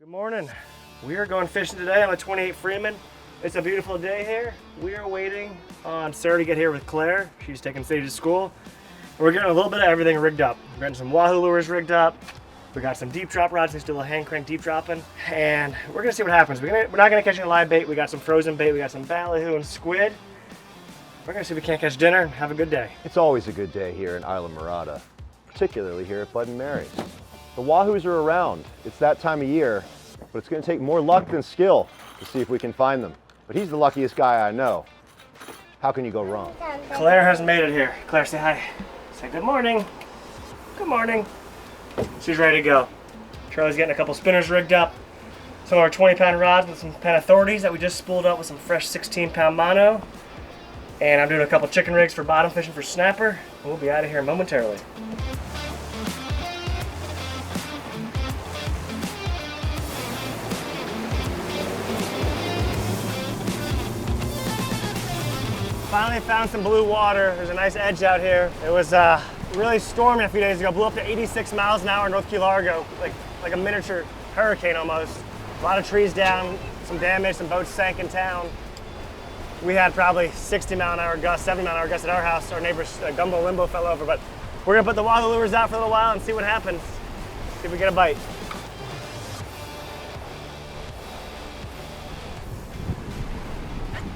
Good morning. We are going fishing today on the 28 Freeman. It's a beautiful day here. We are waiting on Sarah to get here with Claire. She's taking Sadie to school. We're getting a little bit of everything rigged up. We're getting some wahoo lures rigged up. We got some deep drop rods, just do a little hand crank deep dropping. And we're gonna see what happens. We're not gonna catch any live bait. We got some frozen bait. We got some ballyhoo and squid. We're gonna see if we can't catch dinner and have a good day. It's always a good day here in Islamorada, particularly here at Bud and Mary's. The wahoos are around. It's that time of year, but it's going to take more luck than skill to see if we can find them. But he's the luckiest guy I know. How can you go wrong? Claire hasn't made it here. Claire, say hi. Say good morning. Good morning. She's ready to go. Charlie's getting a couple spinners rigged up. Some of our 20-pound rods with some Penn Authorities that we just spooled up with some fresh 16-pound mono. And I'm doing a couple chicken rigs for bottom fishing for snapper. We'll be out of here momentarily. Finally found some blue water. There's a nice edge out here. It was really stormy a few days ago. Blew up to 86 miles an hour in North Key Largo, like a miniature hurricane almost. A lot of trees down, some damage, some boats sank in town. We had probably 60-mile-an-hour gusts, 70-mile-an-hour gusts at our house. Our neighbor's gumbo limbo fell over, but we're gonna put the wahoo lures out for a little while and see what happens. See if we get a bite.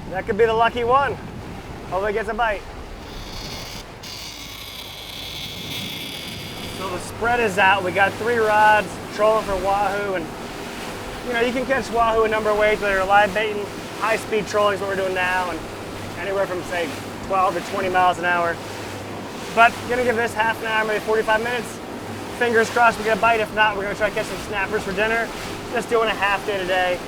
That could be the lucky one. Hopefully it gets a bite. So the spread is out. We got 3 rods, trolling for wahoo, and you know, you can catch wahoo a number of ways, whether you're live baiting, high-speed trolling is what we're doing now, and anywhere from say 12 to 20 miles an hour. But gonna give this half an hour, maybe 45 minutes. Fingers crossed we get a bite. If not, we're gonna try to catch some snappers for dinner. Just doing a half day today.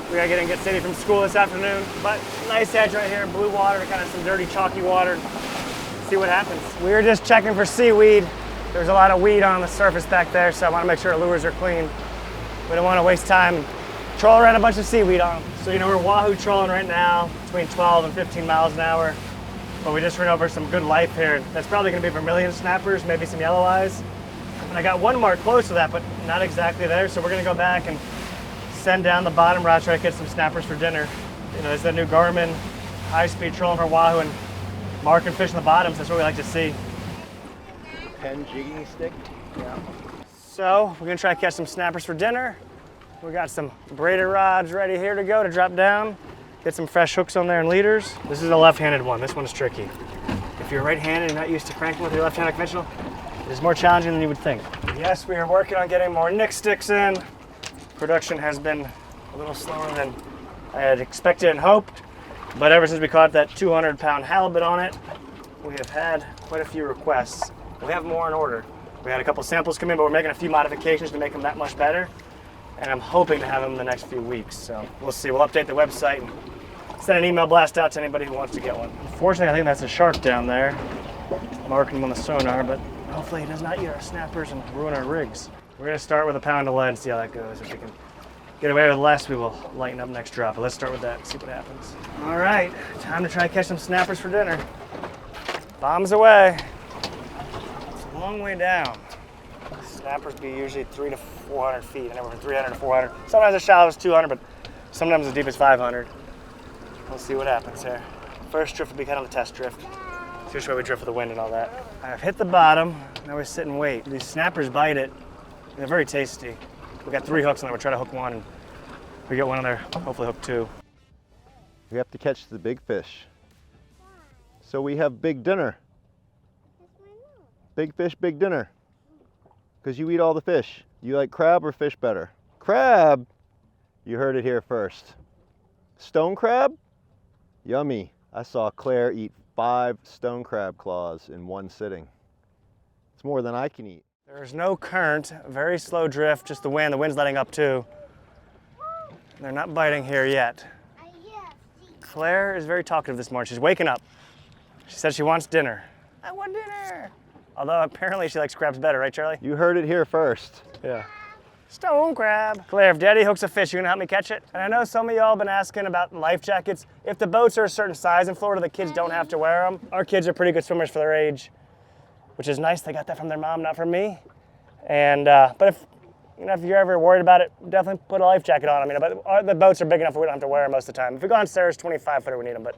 We gotta get in and get Sadie from school this afternoon. But nice edge right here, blue water, kind of some dirty, chalky water. See what happens. We were just checking for seaweed. There's a lot of weed on the surface back there, so I wanna make sure our lures are clean. We don't wanna waste time troll around a bunch of seaweed on them. So you know, we're wahoo trolling right now, between 12 and 15 miles an hour. But we just ran over some good life here. That's probably gonna be Vermillion snappers, maybe some Yelloweyes. And I got one mark close to that, but not exactly there. So we're gonna go back and send down the bottom rod, try to get some snappers for dinner. You know, there's that new Garmin high-speed trolling for wahoo and marking fish in the bottoms. That's what we like to see. Penn jigging stick? Yeah. So we're gonna try to catch some snappers for dinner. We got some braided rods ready here to go to drop down. Get some fresh hooks on there and leaders. This is a left-handed one. This one's tricky. If you're right-handed and not used to cranking with your left-handed conventional, it is more challenging than you would think. Yes, we are working on getting more Nick sticks in. Production has been a little slower than I had expected and hoped, but ever since we caught that 200-pound halibut on it, we have had quite a few requests. We have more in order. We had a couple samples come in, but we're making a few modifications to make them that much better, and I'm hoping to have them in the next few weeks. So we'll see. We'll update the website and send an email blast out to anybody who wants to get one. Unfortunately, I think that's a shark down there, marking him on the sonar, but hopefully he does not eat our snappers and ruin our rigs. We're gonna start with a pound of lead and see how that goes. If we can get away with less, we will lighten up next drop. But let's start with that and see what happens. All right, time to try to catch some snappers for dinner. Bombs away. It's a long way down. Snappers be usually 300 to 400 feet, anywhere from 300 to 400. Sometimes as shallow as 200, but sometimes as deep as 500. We'll see what happens here. First drift will be kind of a test drift. See which way we drift with the wind and all that. I've hit the bottom, now we sit and wait. These snappers bite it. They're very tasty. We got 3 hooks on there. We'll try to hook one, and we get one on there, hopefully hook 2. We have to catch the big fish. So we have big dinner. Big fish, big dinner. Because you eat all the fish. You like crab or fish better? Crab? You heard it here first. Stone crab? Yummy. I saw Claire eat 5 stone crab claws in one sitting. It's more than I can eat. There's no current, very slow drift, just the wind. The wind's letting up too. They're not biting here yet. Claire is very talkative this morning. She's waking up. She said she wants dinner. I want dinner. Although apparently she likes crabs better, right, Charlie? You heard it here first. Yeah. Stone crab. Claire, if Daddy hooks a fish, you gonna help me catch it? And I know some of y'all have been asking about life jackets. If the boats are a certain size in Florida, the kids don't have to wear them. Our kids are pretty good swimmers for their age, which is nice. They got that from their mom, not from me. And but if You know, if you're ever worried about it, definitely put a life jacket on. I mean, but the boats are big enough we don't have to wear them most of the time. If we go on Sarah's 25-footer, we need them, but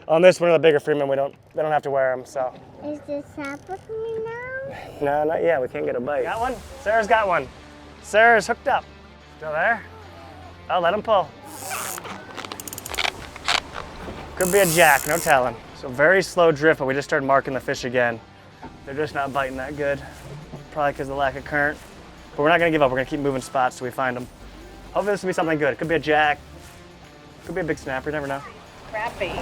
on this one of the bigger Freeman, they don't have to wear them, so. Is this happening now? No, not yet. We can't get a bite. Got one? Sarah's got one. Sarah's hooked up. Still there? Oh, let him pull. Could be a jack, no telling. So very slow drift, but we just started marking the fish again. They're just not biting that good. Probably because of the lack of current. But we're not gonna give up. We're gonna keep moving spots till we find them. Hopefully this will be something good. It could be a jack. Could be a big snapper, you never know. Crappie.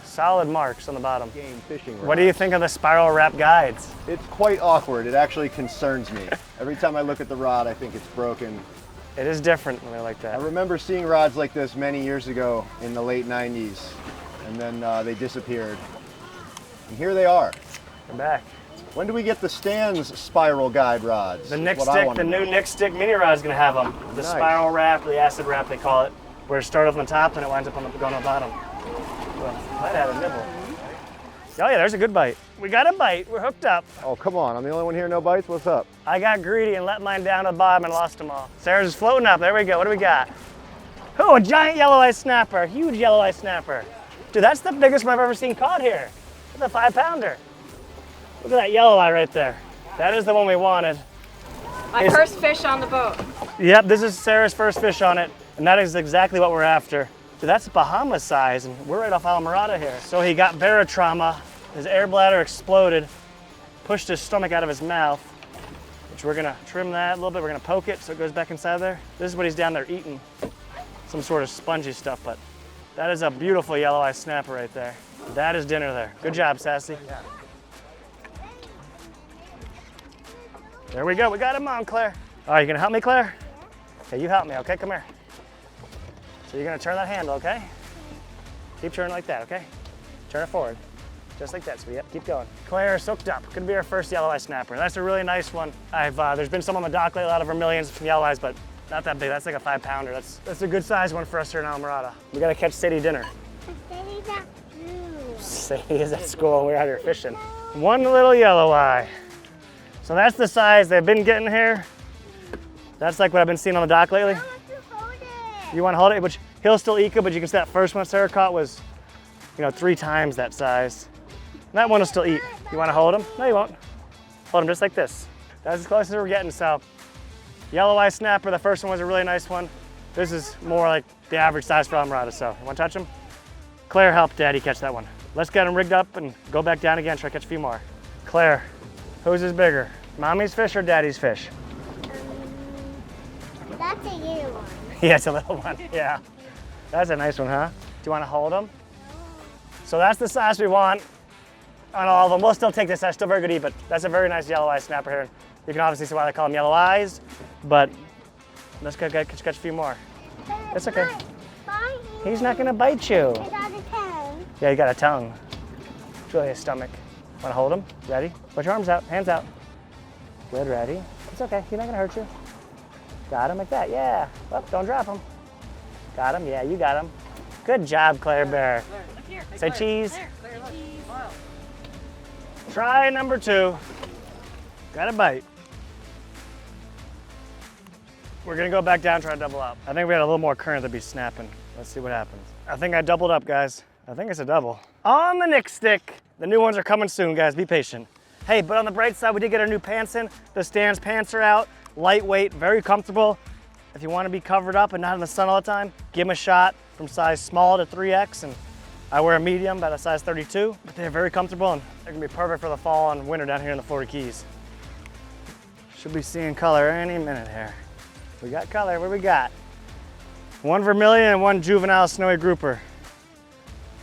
Solid marks on the bottom. Game fishing rod. What do you think of the spiral wrap guides? It's quite awkward. It actually concerns me. Every time I look at the rod, I think it's broken. It is different when they're like I that. remember seeing rods like this many years ago in the late 90s, and then they disappeared. And here they are. They're back. When do we get the STANZ spiral guide rods? The Is Nick what I Stick, wanna the know. new Nick Stick mini rod's gonna have them. The Nice. spiral wrap, the acid wrap they call it, where it starts on the top and it winds up on the, going on the bottom. Well, might have a nibble. Oh yeah, there's a good bite. We got a bite, we're hooked up. Oh, come on. I'm the only one here, no bites? What's up? I got greedy and let mine down to the bottom and lost them all. Sarah's is floating up, there we go, what do we got? Oh, a giant yelloweye snapper, a huge yelloweye snapper. Dude, that's the biggest one I've ever seen caught here. It's a 5-pounder. Look at that yelloweye right there. That is the one we wanted. My first fish on the boat. Yep, this is Sarah's first fish on it, and that is exactly what we're after. Dude, that's Bahama size, and we're right off Islamorada here. So he got barotrauma, his air bladder exploded, pushed his stomach out of his mouth, which we're gonna trim that a little bit. We're gonna poke it so it goes back inside there. This is what he's down there eating, some sort of spongy stuff, but that is a beautiful yelloweye snapper right there. That is dinner there. Good job, Sassy. There we go, we got him on, Claire. All right, you gonna help me, Claire? Okay, you help me, okay? Come here. So you're gonna turn that handle, okay? Keep turning like that, okay? Turn it forward, just like that. So yep, keep going. Claire's hooked up. Could be our first yelloweye snapper. That's a really nice one. There's been some on the dock lately, a lot of vermillions from yelloweyes, but not that big. That's like a 5-pounder. That's a good size one for us here in Islamorada. We gotta catch Sadie dinner. Sadie's at school. Sadie is at school and we're out here fishing. One little yelloweye. So that's the size they've been getting here. That's like what I've been seeing on the dock lately. I want to hold it. You want to hold it, which he'll still eat good, but you can see that first one Sarah caught was, 3 times that size. And that one will still eat. You want to hold him? No, you won't. Hold him just like this. That's as close as we're getting. So, yelloweye snapper, the first one was a really nice one. This is more like the average size for Islamorada, so you want to touch him? Claire helped Daddy catch that one. Let's get him rigged up and go back down again, try to catch a few more. Claire, whose is bigger? Mommy's fish or Daddy's fish? That's a you one. Yeah, it's a little one, yeah. That's a nice one, huh? Do you want to hold them? So that's the size we want on all of them. We'll still take this size, still very good to eat, but that's a very nice yelloweye snapper here. You can obviously see why they call them yellow eyes, but let's go catch a few more. That's okay. Bite. He's not gonna bite you. It's on the tongue. Yeah, you got a tongue. It's really his stomach. Want to hold him? Ready? Put your arms out, hands out. Good, ready? It's okay, he's not gonna hurt you. Got him like that, yeah. Oh, don't drop him. Got him, yeah, you got him. Good job, Claire Bear. Look here. Say cheese. Claire, look. Wow. Try number 2. Got a bite. We're gonna go back down, try to double up. I think we had a little more current to be snapping. Let's see what happens. I think I doubled up, guys. I think it's a double. On the Nick Stick. The new ones are coming soon, guys, be patient. Hey, but on the bright side, we did get our new pants in. The STANZ pants are out. Lightweight, very comfortable. If you want to be covered up and not in the sun all the time, give them a shot from size small to 3X, and I wear a medium, about a size 32, but they're very comfortable and they're gonna be perfect for the fall and winter down here in the Florida Keys. Should be seeing color any minute here. We got color, what do we got? One vermilion and one juvenile snowy grouper.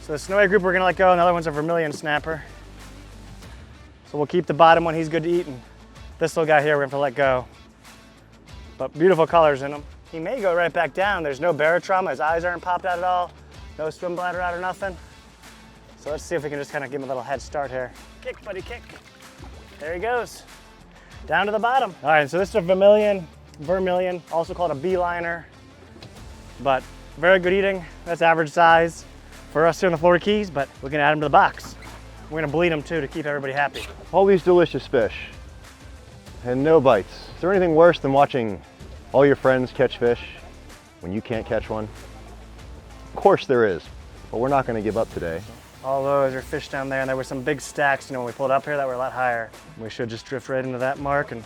So the snowy grouper we're gonna let go, and the other one's a vermilion snapper. So we'll keep the bottom one, he's good to eat, and this little guy here we're gonna have to let go. But beautiful colors in him. He may go right back down. There's no barotrauma, his eyes aren't popped out at all. No swim bladder out or nothing. So let's see if we can just kind of give him a little head start here. Kick, buddy, kick. There he goes. Down to the bottom. All right, so this is a vermilion, also called a beeliner, but very good eating. That's average size for us here in the Florida Keys, but we can add them to the box. We're gonna bleed them too to keep everybody happy. All these delicious fish. and no bites. Is there anything worse than watching all your friends catch fish when you can't catch one? Of course there is, but we're not going to give up today. All those are fish down there, and there were some big stacks, you know, when we pulled up here that were a lot higher. We should just drift right into that mark, and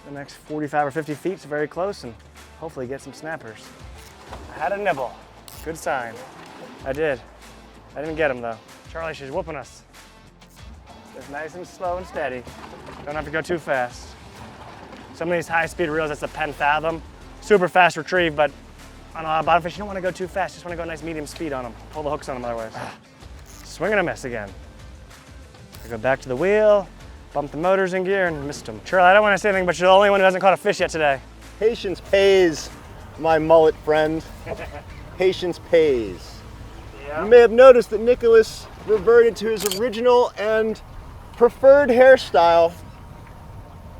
the next 45 or 50 feet is very close, and hopefully get some snappers. I had a nibble. Good sign. I did. I didn't get him though. Charlie, she's whooping us. Just nice and slow and steady. Don't have to go too fast. Some of these high-speed reels, that's a Penn Fathom. Super fast retrieve, but on a bottom fish, you don't want to go too fast. You just want to go nice medium speed on them. Pull the hooks on them otherwise. Swing and a miss again. I go back to the wheel, bump the motors in gear, and missed them. Charlie, I don't want to say anything, but you're the only one who hasn't caught a fish yet today. Patience pays, my mullet friend. Patience pays. Yeah. You may have noticed that Nicholas reverted to his original and preferred hairstyle,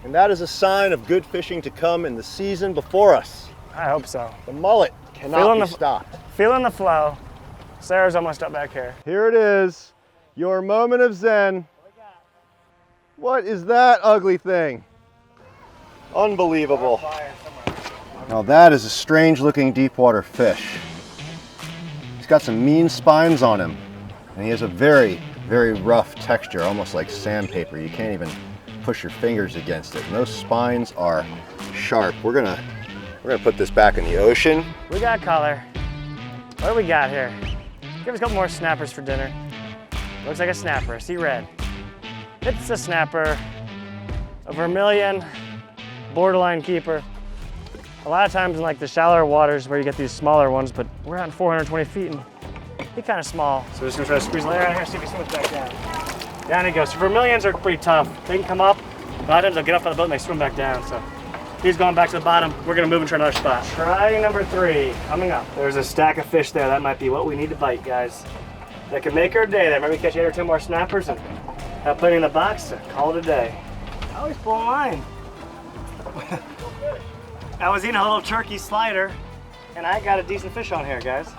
and that is a sign of good fishing to come in the season before us. I hope so. The mullet cannot be stopped. Feeling the flow. Sarah's almost up back here. Here it is, your moment of zen. What is that ugly thing? Unbelievable. Now that is a strange looking deep water fish. He's got some mean spines on him, and he has a very, very rough texture, almost like sandpaper. You can't even push your fingers against it. And those spines are sharp. We're gonna put this back in the ocean. We got color. What do we got here? Give us a couple more snappers for dinner. Looks like a snapper, see red. It's a snapper, a Vermillion, borderline keeper. A lot of times in like the shallower waters where you get these smaller ones, but we're out in 420 feet and he's kind of small. So we're just gonna try to squeeze the layer out here, see if he swims back down. Down he goes. So Vermillions are pretty tough. They can come up, a lot of times they'll get up on the boat and they swim back down. So he's going back to the bottom. We're gonna move and try another spot. Try number 3, coming up. There's a stack of fish there. That might be what we need to bite, guys. That could make our day there. Maybe catch 8 or 10 more snappers and have plenty in the box to call it a day. I always pull a line. I was eating a little turkey slider and I got a decent fish on here, guys.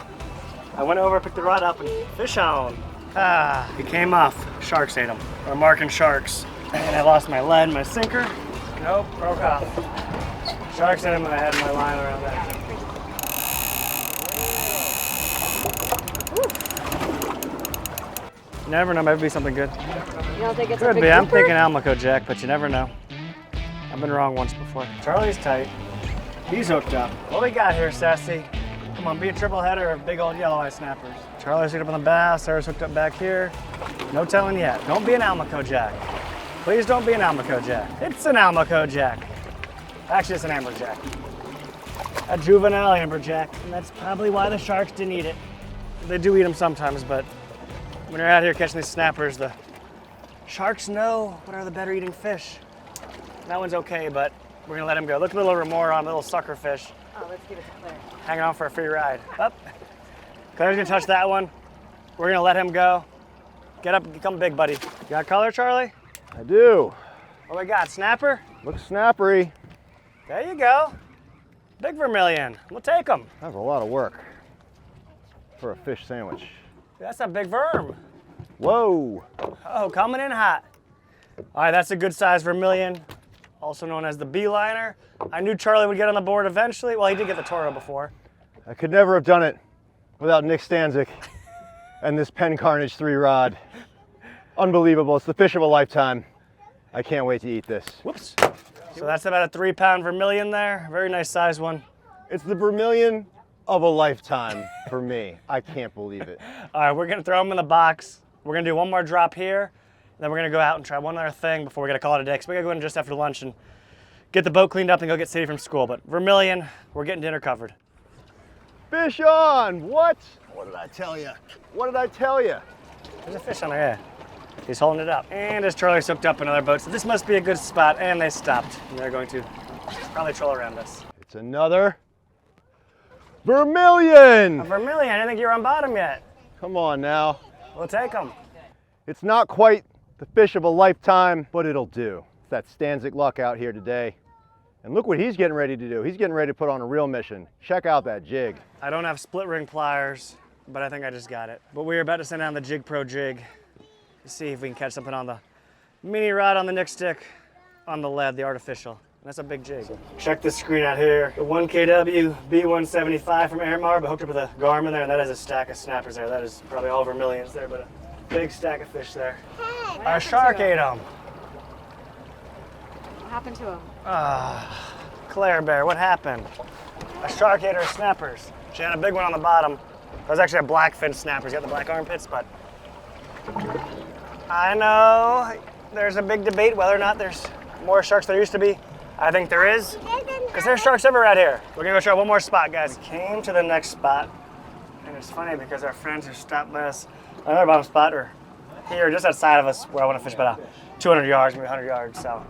I went over, picked the rod up, and fish on. He came off. Sharks ate him. We're marking sharks. And I lost my lead and my sinker. Nope, broke off. Sharks ate him and I had my line around that. You never know, maybe it'll be something good. You don't think it's a Could big be. I'm grouper? thinking Almaco Jack, but you never know. I've been wrong once before. Charlie's tight. He's hooked up. What we got here, Sassy? Come on, be a triple header of big old Yelloweye snappers. Charlie's hooked up on the bass. Sarah's hooked up back here. No telling yet. Don't be an Almaco Jack. Please don't be an Almaco Jack. It's an Almaco Jack. Actually, it's an amberjack. A juvenile amberjack. And that's probably why the sharks didn't eat it. They do eat them sometimes, but when you're out here catching these snappers, the sharks know what are the better eating fish. That one's okay, but we're gonna let him go. Look at the little remora on the little sucker fish. Oh, let's give it to Claire. Hanging on for a free ride. Up. Claire's gonna touch that one. We're gonna let him go. Get up and become big, buddy. You got color, Charlie? I do. What we got, snapper? Looks snappery. There you go. Big Vermillion. We'll take them. That was a lot of work for a fish sandwich. That's a big verm. Whoa. Oh, coming in hot. All right, that's a good size Vermillion, also known as the beeliner. I knew Charlie would get on the board eventually. Well, he did get the Toro before. I could never have done it without Nick Stanczyk and this Penn Carnage 3 rod. Unbelievable. It's the fish of a lifetime. I can't wait to eat this. Whoops. So that's about a 3-pound Vermillion there. Very nice size one. It's the Vermillion of a lifetime for me. I can't believe it. All right, we're gonna throw them in the box. We're gonna do one more drop here. Then we're gonna go out and try one other thing before we gotta call it a day. Because we gotta go in just after lunch and get the boat cleaned up and go get Sadie from school. But Vermillion, we're getting dinner covered. Fish on! What? What did I tell you? What did I tell you? There's a fish on there, yeah. He's holding it up. And as Charlie's hooked up another boat, so this must be a good spot. And they stopped. And they're going to probably troll around us. It's another Vermillion! A Vermillion, I didn't think you were on bottom yet. Come on now. We'll take them. It's not quite the fish of a lifetime, but it'll do. It's that Stanczyk luck out here today. And look what he's getting ready to do. He's getting ready to put on a real mission. Check out that jig. I don't have split ring pliers, but I think I just got it. But we're about to send down the Jig Pro jig to see if we can catch something on the mini rod on the Nick stick on the lead, the artificial. And that's a big jig. Check this screen out here. The 1KW B175 from Airmar, but hooked up with a Garmin there, and that is a stack of snappers there. That is probably all Vermillions there, but a big stack of fish there. Hey. Our shark ate them. What happened to him? Claire Bear, what happened? A shark ate her snappers. She had a big one on the bottom. That was actually a blackfin snapper. He's got the black armpits, but I know there's a big debate whether or not there's more sharks than there used to be. I think there is, because there's sharks everywhere out here. We're gonna go try one more spot, guys. We came to the next spot, and it's funny because our friends who stopped by us, another bottom spot, are here just outside of us where I want to fish about 200 yards, maybe 100 yards. So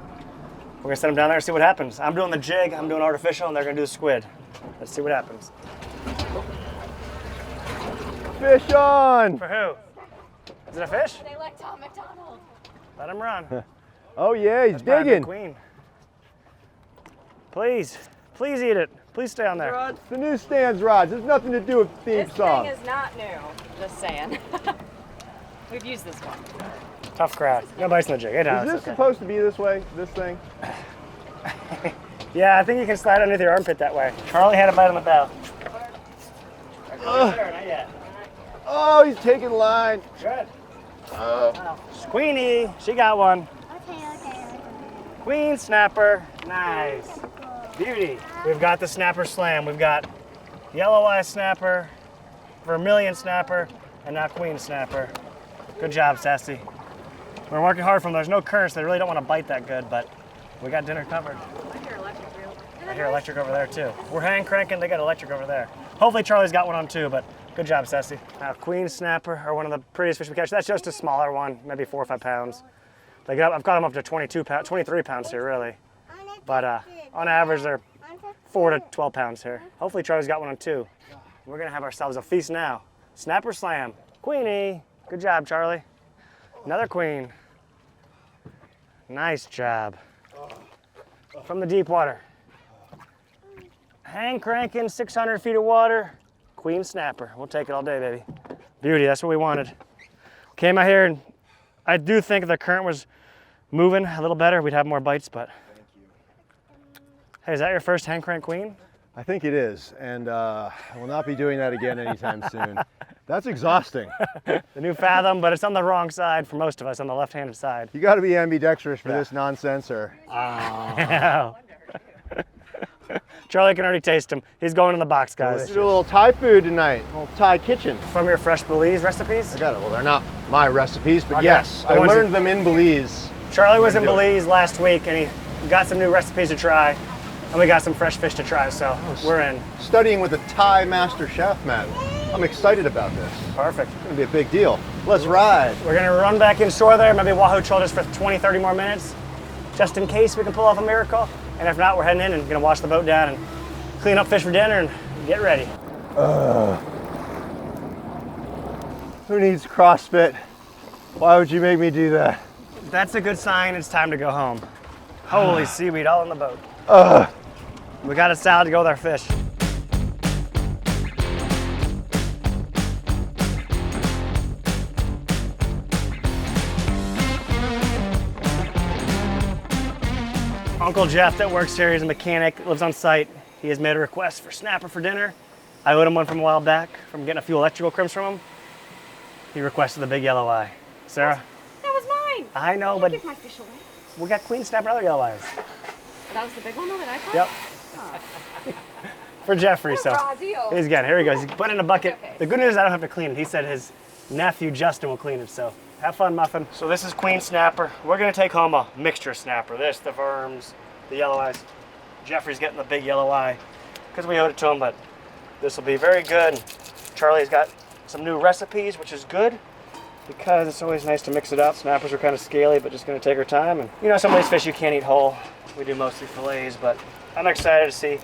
we're gonna send them down there and see what happens. I'm doing the jig, I'm doing artificial, and they're gonna do the squid. Let's see what happens. Fish on! For who? Is it a fish? They like Tom McDonald. Let him run. Oh yeah, he's Probably the digging. queen. Please, please eat it. Please stay on there. Rods, the new STANZ rods. There's nothing to do with the theme This song. thing is not new, just saying. We've used this one. Tough crowd. No bites in the jig. Hey, Don, Is it's this okay. supposed to be this way, this thing? Yeah, I think you can slide underneath your armpit that way. Charlie had a bite on the bow. Ugh. Sure, not yet. Oh, he's taking line. Good. Queenie, she got one. Okay. Queen snapper. Nice. Beauty. We've got the snapper slam. We've got Yelloweye snapper, Vermillion snapper, and now queen snapper. Good job, Sassy. We're working hard for them. There's no curse. They really don't want to bite that good, but we got dinner covered. I hear electric reel. I hear electric over there too. We're hand cranking. They got electric over there. Hopefully Charlie's got one on too, but good job, Sassy. Queen snapper are one of the prettiest fish we catch. That's just a smaller one, maybe 4 or 5 pounds. I've got them up to 23 pounds here, really. But on average, they're 4 to 12 pounds here. Hopefully Charlie's got one on too. We're gonna have ourselves a feast now. Snapper slam. Queenie. Good job, Charlie. Another queen. Nice job. From the deep water. Hand cranking, 600 feet of water. Queen snapper. We'll take it all day, baby. Beauty, that's what we wanted. Came out here, and I do think if the current was moving a little better, we'd have more bites, but. Hey, is that your first hand crank queen? I think it is, and I will not be doing that again anytime soon. That's exhausting. The new Fathom, but it's on the wrong side for most of us, on the left-handed side. You got to be ambidextrous for this nonsense, or Charlie can already taste him. He's going in the box, guys. let's do a little Thai food tonight, a little Thai kitchen. From your fresh Belize recipes? I got it. Well, they're not my recipes, but Okay. yes, The I ones you- learned them in Belize. Charlie was in do it. Belize last week, and he got some new recipes to try, and we got some fresh fish to try, so we're in. Studying with a Thai master chef, man. I'm excited about this. Perfect. It's gonna be a big deal. Let's ride. We're gonna run back inshore there, maybe wahoo troll just for 20, 30 more minutes, just in case we can pull off a miracle. And if not, we're heading in and gonna wash the boat down and clean up fish for dinner and get ready. Who needs CrossFit? Why would you make me do that? That's a good sign. It's time to go home. Holy seaweed all in the boat. We got a salad to go with our fish. Uncle Jeff that works here, he's a mechanic, lives on site. He has made a request for snapper for dinner. I owed him one from a while back from getting a few electrical crimps from him. He requested the big Yelloweye. Sarah? That was mine. I know, Don't but give my fish away. we got queen snapper and other Yelloweyes. That was the big one though that I caught? Yep. For Jeffrey, so Raw deal. he's again. Here he goes. He's put it in a bucket. Okay. The good news is I don't have to clean it. He said his nephew Justin will clean it. So have fun, Muffin. So this is queen snapper. We're gonna take home a mixture snapper. This, the Verms, the Yelloweyes. Jeffrey's getting the big Yelloweye because we owed it to him, but this will be very good. Charlie's got some new recipes, which is good because it's always nice to mix it up. Snappers are kind of scaly, but just gonna take our time. And you know, some of these fish you can't eat whole. We do mostly fillets, but I'm excited to see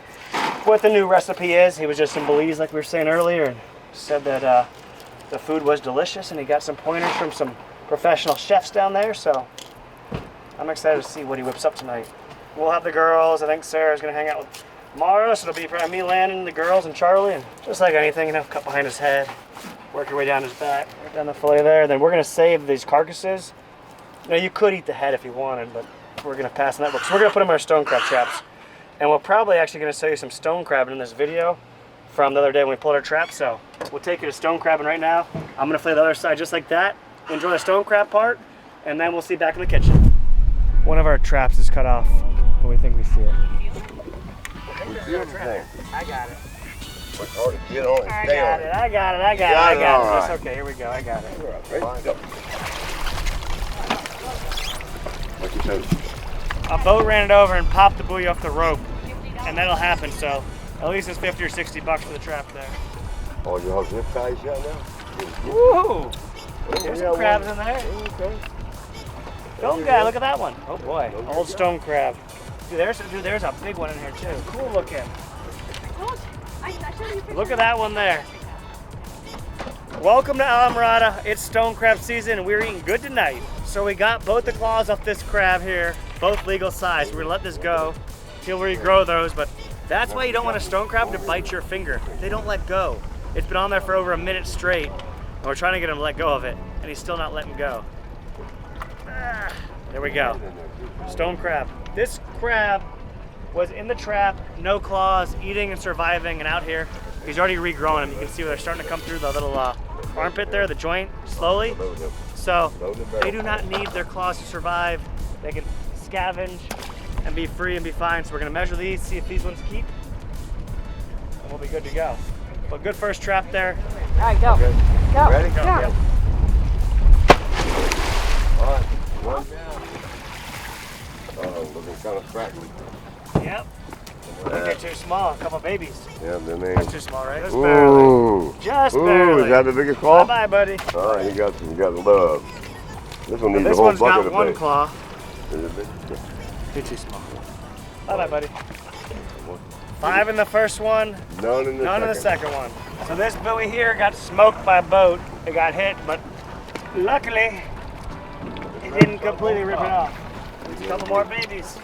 what the new recipe is. He was just in Belize, like we were saying earlier, and said that the food was delicious, and he got some pointers from some professional chefs down there, so I'm excited to see what he whips up tonight. We'll have the girls. I think Sarah's gonna hang out with Mara, so it'll be probably me, Landon, the girls, and Charlie, and just like anything, you know, cut behind his head, work your way down his back, right down the fillet there. Then we're gonna save these carcasses. You know, you could eat the head if you wanted, but we're gonna pass on that book. So we're gonna put them in our stone crab traps. And we're probably actually gonna show you some stone crabbing in this video from the other day when we pulled our trap. So we'll take you to stone crabbing right now. I'm gonna flay the other side just like that. Enjoy the stone crab part, and then we'll see you back in the kitchen. One of our traps is cut off, but we think we see it. I got it. It's hard to get on and I stay got on it, it. I got it, I got it, Got I it, got all it. right. That's okay, here we go, I got it. What you say? A boat ran it over and popped the buoy off the rope, and that'll happen, so at least it's 50 or 60 bucks for the trap there. Oh, you have zip ties shut now? Woohoo! There's some crabs in there. Okay. Stone guy, look at that one. Oh boy, old stone crab. Dude, there's a big one in here too. Cool looking. Look at that one there. Welcome to Islamorada. It's stone crab season and we're eating good tonight. So we got both the claws off this crab here, both legal size. We're gonna let this go till we regrow those, but that's why you don't want a stone crab to bite your finger. They don't let go. It's been on there for over a minute straight, and we're trying to get him to let go of it, and he's still not letting go. Ah, there we go. Stone crab. This crab was in the trap, no claws, eating and surviving, and out here, he's already regrowing them. You can see where they're starting to come through the little armpit there, the joint, slowly. So they do not need their claws to survive. They can scavenge and be free and be fine. So we're gonna measure these, see if these ones keep, and we'll be good to go. But good first trap there. All right, go. Okay. Go. Ready? Go. Go. Yep. All right, one down. Oh, looking kind of scraggly. Yep. I think they're too small. A couple babies. Yeah, then they. That's too small, right? Just barely. Ooh. Just Ooh, barely. is that the biggest claw? Bye-bye, buddy. All right, you got the love. This one needs a This whole one's bucket got of one bait. claw. Is it big? You're too small. Bye-bye, buddy. 5 in the first one, None in the none second. in the second one. So this buoy here got smoked by a boat. It got hit, but luckily, it didn't completely rip it off. There's a couple more babies.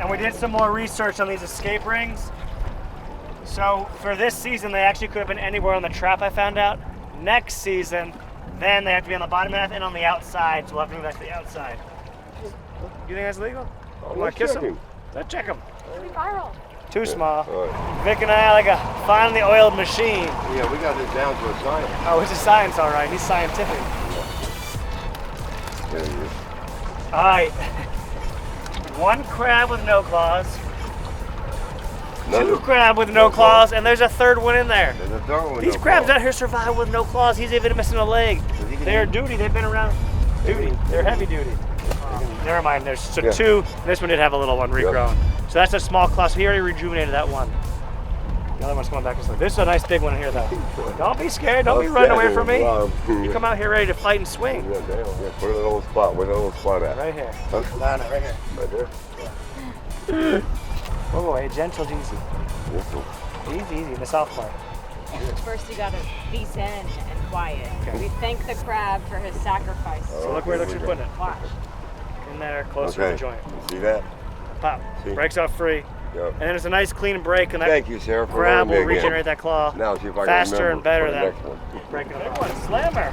And we did some more research on these escape rings. So for this season, they actually could have been anywhere on the trap, I found out. Next season, then they have to be on the bottom half and on the outside, so we'll have to move that to the outside. You think that's legal? Oh, You want let's to kiss check him? him. Let's check him. It'll be viral. Too small. All right. Vic and I are like a finely oiled machine. Yeah, we got this down to a science. Oh, it's a science, all right. He's scientific. There he is. All right. One crab with no claws. Two crab with no claws, and there's a third one in there. There's a third one with These no crabs claw. out here survive with no claws. He's even missing a leg. They're duty. They've been around. Duty. They're heavy duty. Never mind. There's so Yeah. two. This one did have a little one regrown. So that's a small claw. So he already rejuvenated that one. The other one's coming back. This is a nice big one here, though. Don't be scared. Don't be running away from me. You come out here ready to fight and swing. Yeah, damn. Yeah, put it in a little spot. Where's that little spot at? Right here. Huh? No, right here. Right there? Oh boy, gentle, easy. This one. Easy, easy. The soft part. First, you gotta be zen and quiet. Okay. We thank the crab for his sacrifice. So look where it looks you're putting it. Watch. In there, close to the Okay. joint. See that? Pop. See? Breaks out free. Yep. And then it's a nice clean break, and that Thank you, Sarah, for crab will learning me again. regenerate that claw Now see if I can faster remember and better for the than next one. breaking it. Big one, slammer.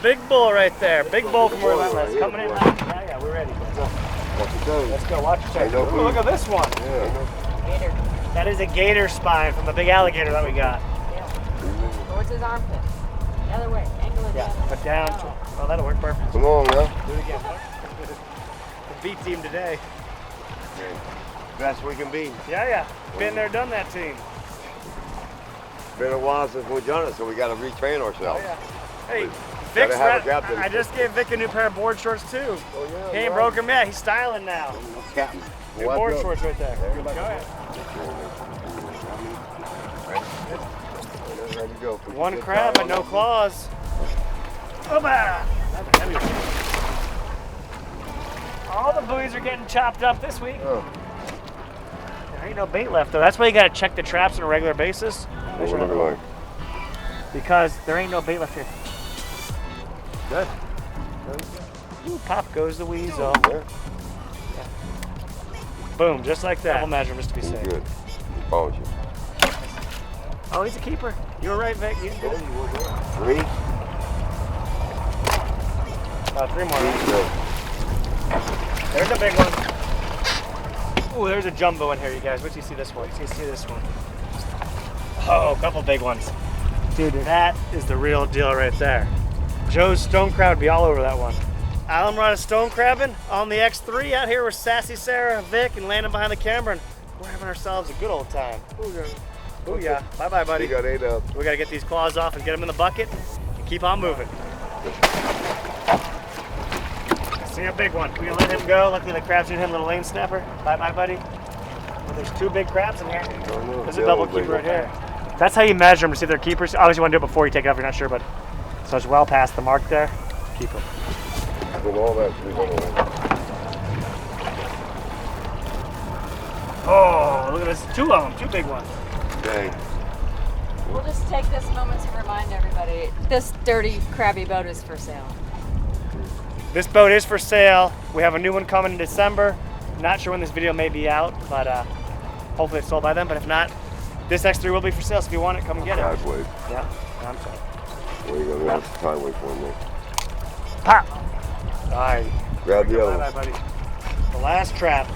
Big bull right there. Big bull from Relentless. Coming in. Yeah, we're ready. Let's go. Watch your toes. Let's go. Watch your Ain't toes. no Ooh, look food. at this one. Yeah. Gator. That is a gator spine from the big alligator that we got. Towards his armpit. The other way. Angle it Yeah, down. but down. Oh, that'll work perfect. Come on now. Do it again. The B team today. Best we can be. Yeah. Been there, done that team. Been a while since we've done it, so we got to retrain ourselves. Hey, Gotta Vic's have a captain. I just gave Vic a new pair of board shorts too. Oh, yeah, He ain't right. broke him yet. He's styling now. Captain. New board shorts right there. Go ahead. Ready to go. One crab and no claws. Opa! That's a heavy one. All the buoys are getting chopped up this week. Oh, There ain't no bait left though. That's why you gotta check the traps on a regular basis. what we're looking like. Because there ain't no bait left here. Good. Ooh, pop goes the weasel. Yeah, Boom, just like that. We'll measure him just to be he's safe. good. Follows you. Oh, he's a keeper. You were right, Vic. He's good. 3. 3 more. He's good. There's a big one. Ooh, there's a jumbo in here, you guys. Wait till you see this one. Wait till you see this one. Oh, a couple big ones. Dude, that is the real deal right there. Joe's stone crab would be all over that one. Islamorada stone crabbing on the X3 out here with Sassy Sarah, Vic, and landing behind the camera, and we're having ourselves a good old time. Ooh yeah. Bye-bye, buddy. You got 8 up. We gotta get these claws off and get them in the bucket and keep on moving. See a big one. We're gonna let him go. Luckily the crab's gonna hit a little lane snapper. Bye-bye, buddy. Well, there's 2 big crabs in here. There's a double keeper right here. That's how you measure them to see if they're keepers. Obviously you wanna do it before you take it off if you're not sure, but so it's well past the mark there. Keep them. With all that, we don't know. Oh, look at this. 2 of them. 2 big ones. Dang. We'll just take this moment to remind everybody, this dirty, crabby boat is for sale. This boat is for sale. We have a new one coming in December. Not sure when this video may be out, but hopefully it's sold by then. But if not, this X3 will be for sale, so if you want it, come and get it. Sideways. Yeah, I'm sorry. Where you go? That's the tideway for me. Pop! All right. Grab the other Bye-bye, one. buddy. The last trap.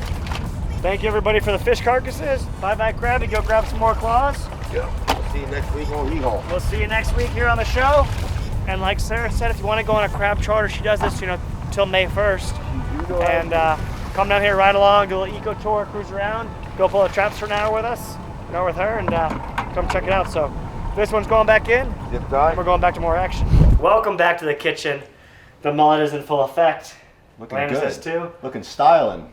Thank you, everybody, for the fish carcasses. Bye-bye, crabby. Go grab some more claws. Yeah. I'll see you next week on Yeehaw. We'll see you next week here on the show. And like Sarah said, if you want to go on a crab charter, she does this, till May 1st. And come down here, ride along, do a little eco tour, cruise around, go pull the traps for an hour with us, or with her, and come check it out. So this one's going back in. Zip tie. We're going back to more action. Welcome back to the kitchen. The mullet is in full effect. Looking Landon good. says too. Looking styling.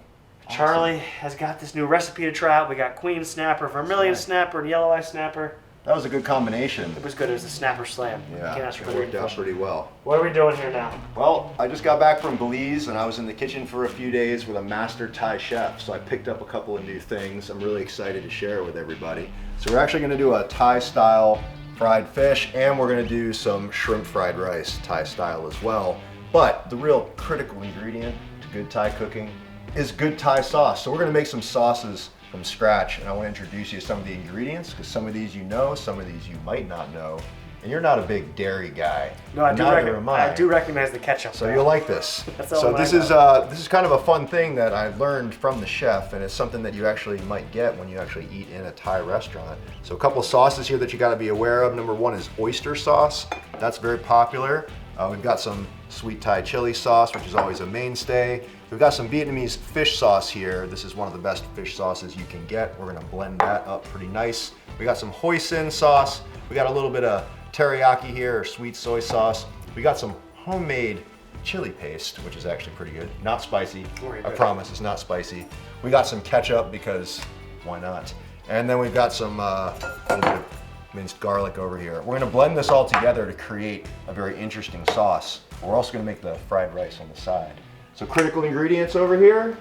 Charlie has got this new recipe to try out. We got queen snapper, vermilion snapper, and yelloweye snapper. That was a good combination. It was good. It was a snapper slam. You can't ask for it worked out pretty well. What are we doing here now? Well, I just got back from Belize and I was in the kitchen for a few days with a master Thai chef. So I picked up a couple of new things. I'm really excited to share it with everybody. So we're actually gonna do a Thai style fried fish and we're gonna do some shrimp fried rice, Thai style as well. But the real critical ingredient to good Thai cooking is good Thai sauce. So we're gonna make some sauces from scratch, and I want to introduce you to some of the ingredients because some of these you know, some of these you might not know, and you're not a big dairy guy. No, I do recognize the ketchup. So you'll like this. That's all so I this is kind of a fun thing that I learned from the chef, and it's something that you actually might get when you actually eat in a Thai restaurant. So a couple of sauces here that you got to be aware of. Number 1 is oyster sauce. That's very popular. We've got some sweet Thai chili sauce, which is always a mainstay. We've got some Vietnamese fish sauce here. This is one of the best fish sauces you can get. We're gonna blend that up pretty nice. We got some hoisin sauce. We got a little bit of teriyaki here, or sweet soy sauce. We got some homemade chili paste, which is actually pretty good. Not spicy, I promise it's not spicy. We got some ketchup because why not? And then we've got some a little bit of minced garlic over here. We're gonna blend this all together to create a very interesting sauce. We're also gonna make the fried rice on the side. So critical ingredients over here.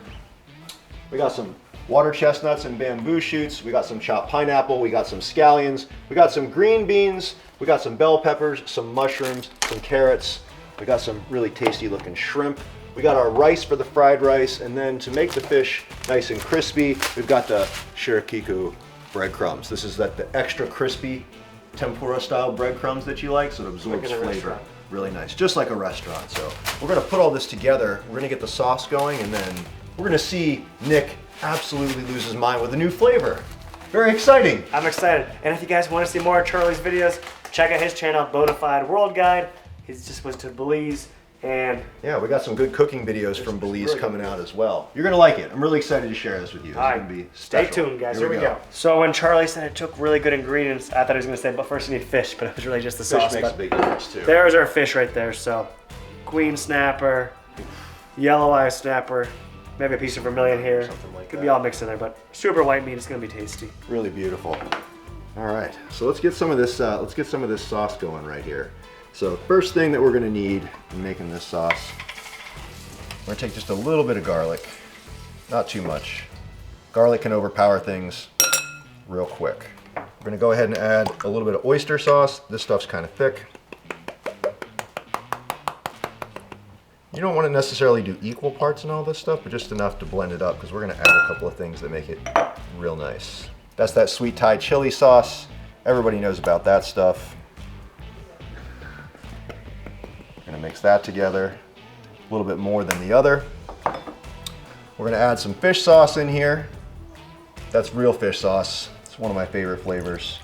We got some water chestnuts and bamboo shoots. We got some chopped pineapple. We got some scallions. We got some green beans. We got some bell peppers, some mushrooms, some carrots. We got some really tasty looking shrimp. We got our rice for the fried rice. And then to make the fish nice and crispy, we've got the shirakiku breadcrumbs. This is the extra crispy tempura style breadcrumbs that you like, so it absorbs flavor. Really nice, just like a restaurant. So we're gonna put all this together. We're gonna get the sauce going, and then we're gonna see Nick absolutely lose his mind with a new flavor. Very exciting. I'm excited. And if you guys want to see more of Charlie's videos, check out his channel, Bonafide World Guide. He just was to Belize. And yeah, we got some good cooking videos from Belize coming out as well. You're gonna like it. I'm really excited to share this with you. It's gonna be special. Stay tuned, guys. Here we go. So when Charlie said it took really good ingredients, I thought he was gonna say, but first you need fish, but it was really just the sauce. Fish makes a big difference too. There's our fish right there. So queen snapper, yelloweye snapper, maybe a piece of vermilion here. Something like Could that. be all mixed in there, but super white meat. It's gonna be tasty. Really beautiful. All right, so let's get some of this. Let's get some of this sauce going right here. So first thing that we're gonna need in making this sauce, we're gonna take just a little bit of garlic, not too much. Garlic can overpower things real quick. We're gonna go ahead and add a little bit of oyster sauce. This stuff's kind of thick. You don't want to necessarily do equal parts in all this stuff, but just enough to blend it up because we're gonna add a couple of things that make it real nice. That's that sweet Thai chili sauce. Everybody knows about that stuff. We're gonna mix that together, a little bit more than the other. We're gonna add some fish sauce in here. That's real fish sauce. It's one of my favorite flavors.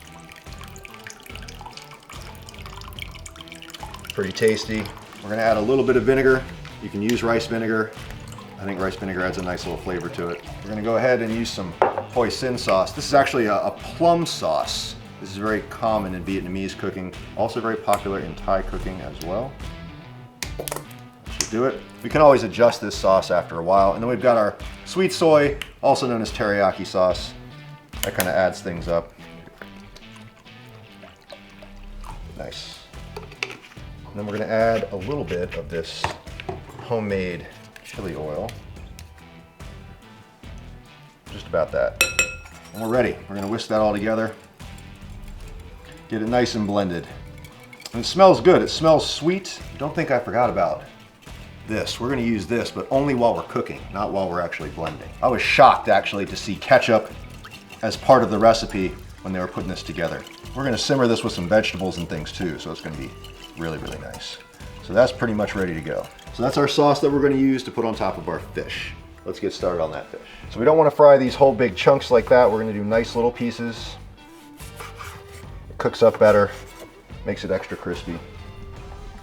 Pretty tasty. We're gonna add a little bit of vinegar. You can use rice vinegar. I think rice vinegar adds a nice little flavor to it. We're gonna go ahead and use some hoisin sauce. This is actually a plum sauce. This is very common in Vietnamese cooking. Also very popular in Thai cooking as well. Should do it. We can always adjust this sauce after a while. And then we've got our sweet soy, also known as teriyaki sauce. That kind of adds things up. Nice. And then we're gonna add a little bit of this homemade chili oil. Just about that. And we're ready. We're gonna whisk that all together. Get it nice and blended. And it smells good. It smells sweet. Don't think I forgot about this. We're gonna use this, but only while we're cooking, not while we're actually blending. I was shocked actually to see ketchup as part of the recipe when they were putting this together. We're gonna simmer this with some vegetables and things too, so it's gonna be really, really nice. So that's pretty much ready to go. So that's our sauce that we're gonna use to put on top of our fish. Let's get started on that fish. So we don't wanna fry these whole big chunks like that. We're gonna do nice little pieces. It cooks up better, makes it extra crispy.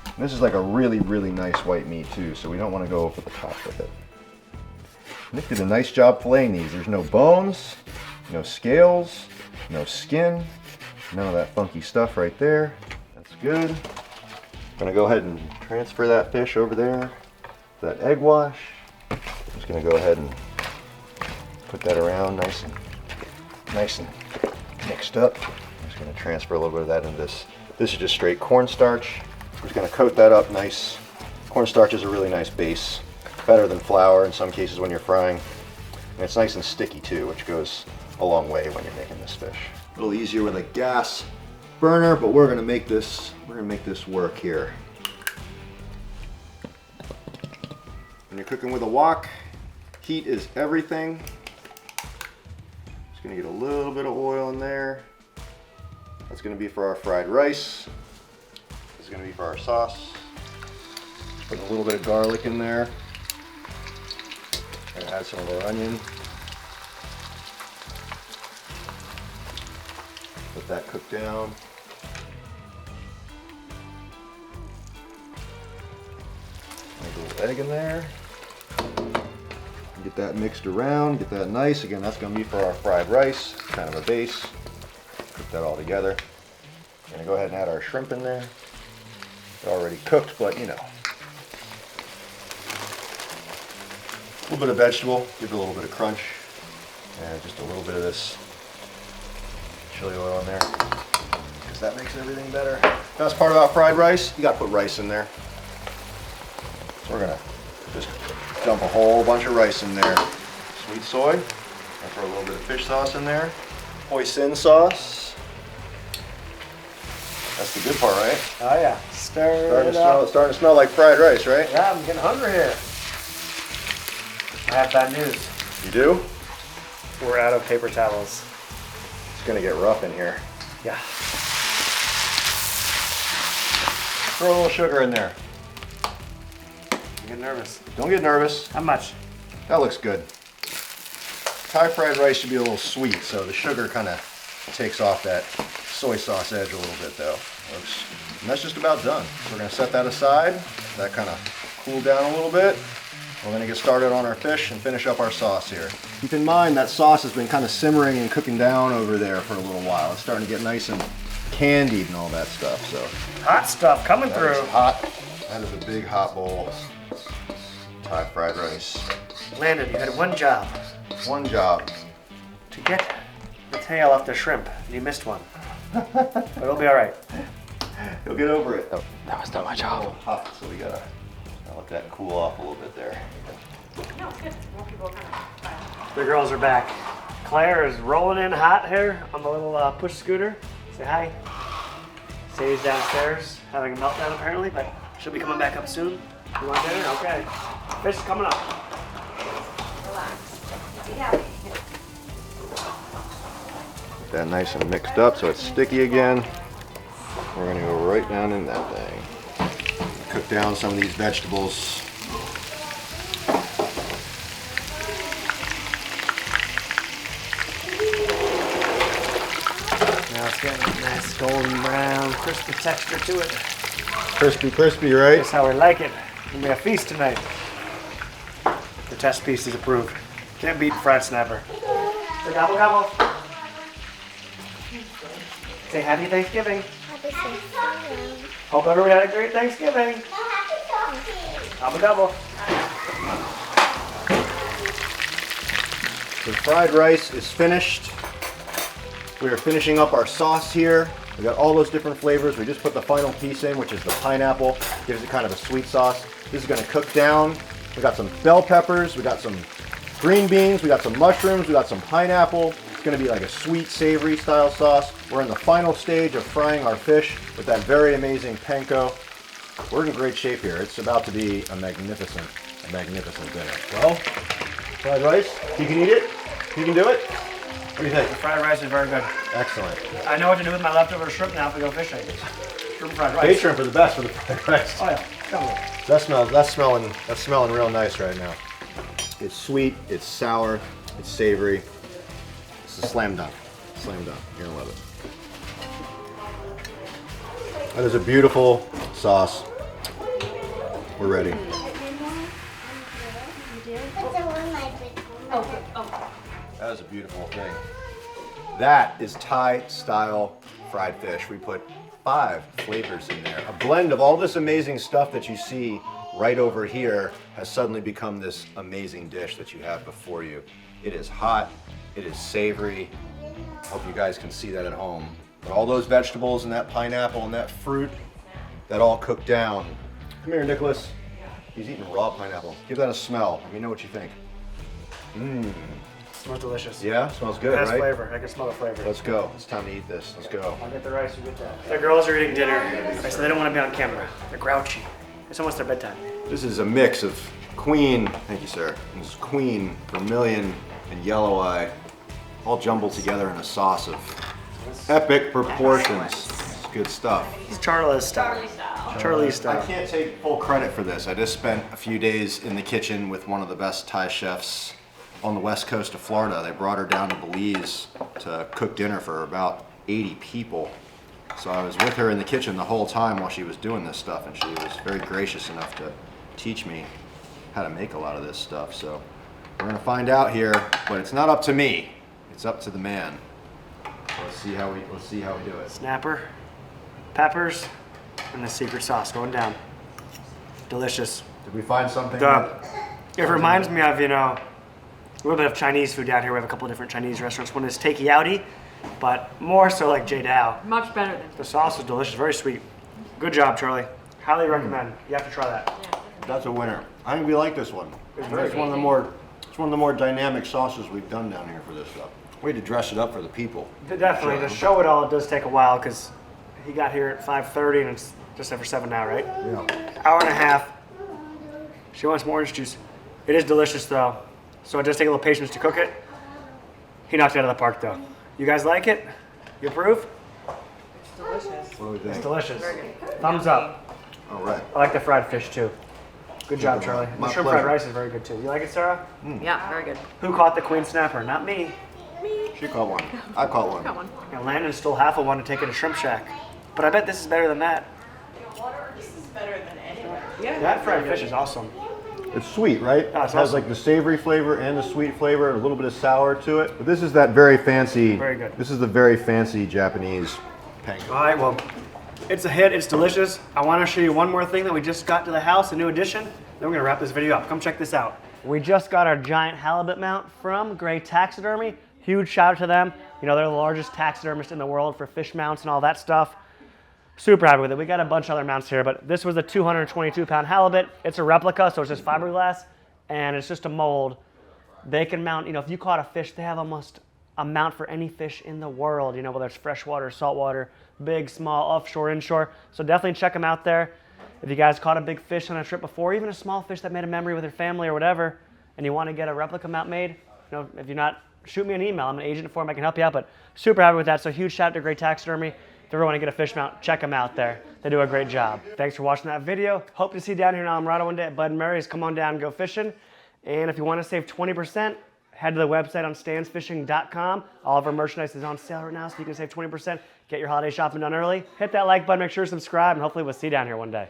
And this is like a really, really nice white meat too, so we don't wanna go over the top with it. Nick did a nice job filleting these. There's no bones, no scales, no skin, none of that funky stuff right there. That's good. I'm gonna go ahead and transfer that fish over there, that egg wash. I'm just gonna go ahead and put that around nice and mixed up. I'm just gonna transfer a little bit of that into this. This is just straight cornstarch. I'm just gonna coat that up nice. Cornstarch is a really nice base, better than flour in some cases when you're frying. And it's nice and sticky too, which goes a long way when you're making this fish. A little easier with a gas burner, but we're gonna make this work here. When you're cooking with a wok, heat is everything. Just gonna get a little bit of oil in there. That's gonna be for our fried rice. This is gonna be for our sauce. Put a little bit of garlic in there. Gonna add some of our onion. Let that cook down. Make a little egg in there. Get that mixed around, get that nice. Again, that's gonna be for our fried rice, kind of a base. Cook that all together. We're gonna go ahead and add our shrimp in there. They're already cooked, but you know. A little bit of vegetable, give it a little bit of crunch. And just a little bit of this chili oil in there, because that makes everything better. Best part about fried rice, you gotta put rice in there. So we're gonna just dump a whole bunch of rice in there. Sweet soy, and throw a little bit of fish sauce in there. Hoisin sauce. That's the good part, right? Oh yeah. Starting to smell like fried rice, right? Yeah, I'm getting hungry here. I have bad news. You do? We're out of paper towels. It's gonna get rough in here. Yeah. Throw a little sugar in there. I'm getting nervous. Don't get nervous. How much? That looks good. Thai fried rice should be a little sweet, so the sugar kind of takes off that soy sauce edge a little bit though. And that's just about done. So we're gonna set that aside. That kind of cool down a little bit. We're gonna get started on our fish and finish up our sauce here. Keep in mind that sauce has been kind of simmering and cooking down over there for a little while. It's starting to get nice and candied and all that stuff. So Hot stuff coming that through. is hot. That is a big hot bowl. Thai fried rice. Landon, you had one job. One job. To get the tail off the shrimp. You missed one. But it'll be all right. You'll get over it. Oh, that was not my job. Hot, so we gotta let that cool off a little bit there. No, it's good. More people coming. The girls are back. Claire is rolling in hot here on the little push scooter. Say hi. Sadie's downstairs having a meltdown apparently, but she'll be coming back up soon. You want dinner? Okay. Fish is coming up. Relax. Be happy. Get that nice and mixed up so it's sticky again. We're gonna go right down in that thing. Cook down some of these vegetables. getting a nice golden brown, crispy texture to it. Crispy, crispy, right? That's how we like it. Gonna be a feast tonight. The test piece is approved. Can't beat fried snapper. So gobble gobble. Say happy Thanksgiving. Happy Thanksgiving. Hope everyone had a great Thanksgiving. Gobble gobble. The fried rice is finished. We are finishing up our sauce here. We got all those different flavors. We just put the final piece in, which is the pineapple. Gives it kind of a sweet sauce. This is gonna cook down. We got some bell peppers. We got some green beans. We got some mushrooms. We got some pineapple. It's gonna be like a sweet, savory style sauce. We're in the final stage of frying our fish with that very amazing panko. We're in great shape here. It's about to be a magnificent dinner. Well, fried rice, you can eat it? You can do it? What do you think? The fried rice is very good. Excellent. I know what to do with my leftover shrimp now if we go fishing. Shrimp fried rice. Bay shrimp are the best for the fried rice. Oh yeah, definitely. That's smelling real nice right now. It's sweet, it's sour, it's savory. It's a slam dunk. Slam dunk. You're gonna love it. That is a beautiful sauce. We're ready. That is a beautiful thing. That is Thai style fried fish. We put 5 flavors in there. A blend of all this amazing stuff that you see right over here has suddenly become this amazing dish that you have before you. It is hot, it is savory. I hope you guys can see that at home. But all those vegetables and that pineapple and that fruit, that all cooked down. Come here, Nicholas. He's eating raw pineapple. Give that a smell. Let me know what you think. Mmm. Smells delicious. Yeah, smells good, It has right? flavor. I can smell the flavor. Let's go. It's time to eat this. Let's go. I'll get the rice, you get that. The girls are eating dinner, so they don't want to be on camera. They're grouchy. It's almost their bedtime. This is a mix of Queen, thank you, sir. This is Queen, Vermillion, and Yelloweye, all jumbled together in a sauce of epic proportions. It's good stuff. It's Charlie's style. Charlie's style. I can't take full credit for this. I just spent a few days in the kitchen with one of the best Thai chefs on the west coast of Florida. They brought her down to Belize to cook dinner for about 80 people. So I was with her in the kitchen the whole time while she was doing this stuff, and she was very gracious enough to teach me how to make a lot of this stuff. So we're gonna find out here, but it's not up to me. It's up to the man. Let's see how we do it. Snapper, peppers, and the secret sauce going down. Delicious. Did we find something? It reminds me of, a little bit of Chinese food down here. We have a couple of different Chinese restaurants. One is Takey Outy, but more so like J Dow. Much better than. The sauce is delicious, very sweet. Good job, Charlie. Highly recommend. You have to try that. That's a winner. I think we like this one. It's one of the more dynamic sauces we've done down here for this stuff. We had to dress it up for the people. Definitely. To show it all, it does take a while because he got here at 5:30 and it's just after 7 now, right? Yeah. Hour and a half. She wants more orange juice. It is delicious though, so it does take a little patience to cook it. He knocked it out of the park though. You guys like it? You approve? It's delicious. What do we think? It's delicious. Thumbs up. All right. I like the fried fish too. Good job, Charlie. And the My shrimp pleasure. fried rice is very good too. You like it, Sarah? Yeah, very good. Who caught the queen snapper? Not me. She caught one. I caught one. Got one. And Landon stole half of one to take it to Shrimp Shack. But I bet this is better than that. This is better than anywhere. Yeah. That fried fish is awesome. It's sweet, right? Oh, it's it has awesome. like the savory flavor and the sweet flavor, and a little bit of sour to it. But this is that very fancy. Very good. This is the very fancy Japanese panko. All right, well, it's a hit. It's delicious. I want to show you one more thing that we just got to the house, a new addition. Then we're going to wrap this video up. Come check this out. We just got our giant halibut mount from Gray Taxidermy. Huge shout out to them. They're the largest taxidermist in the world for fish mounts and all that stuff. Super happy with it. We got a bunch of other mounts here, but this was a 222-pound halibut. It's a replica, so it's just fiberglass, and it's just a mold. They can mount, if you caught a fish, they have almost a mount for any fish in the world, whether it's freshwater, saltwater, big, small, offshore, inshore. So definitely check them out there. If you guys caught a big fish on a trip before, even a small fish that made a memory with your family or whatever, and you want to get a replica mount made, if you're not, shoot me an email. I'm an agent for them. I can help you out, but super happy with that. So huge shout out to Great Taxidermy. If you ever want to get a fish mount, check them out there. They do a great job. Thanks for watching that video. Hope to see you down here in Islamorada one day at Bud and Mary's. Come on down and go fishing. And if you want to save 20%, head to the website on StanzFishing.com. All of our merchandise is on sale right now, so you can save 20%. Get your holiday shopping done early. Hit that like button, make sure to subscribe, and hopefully we'll see you down here one day.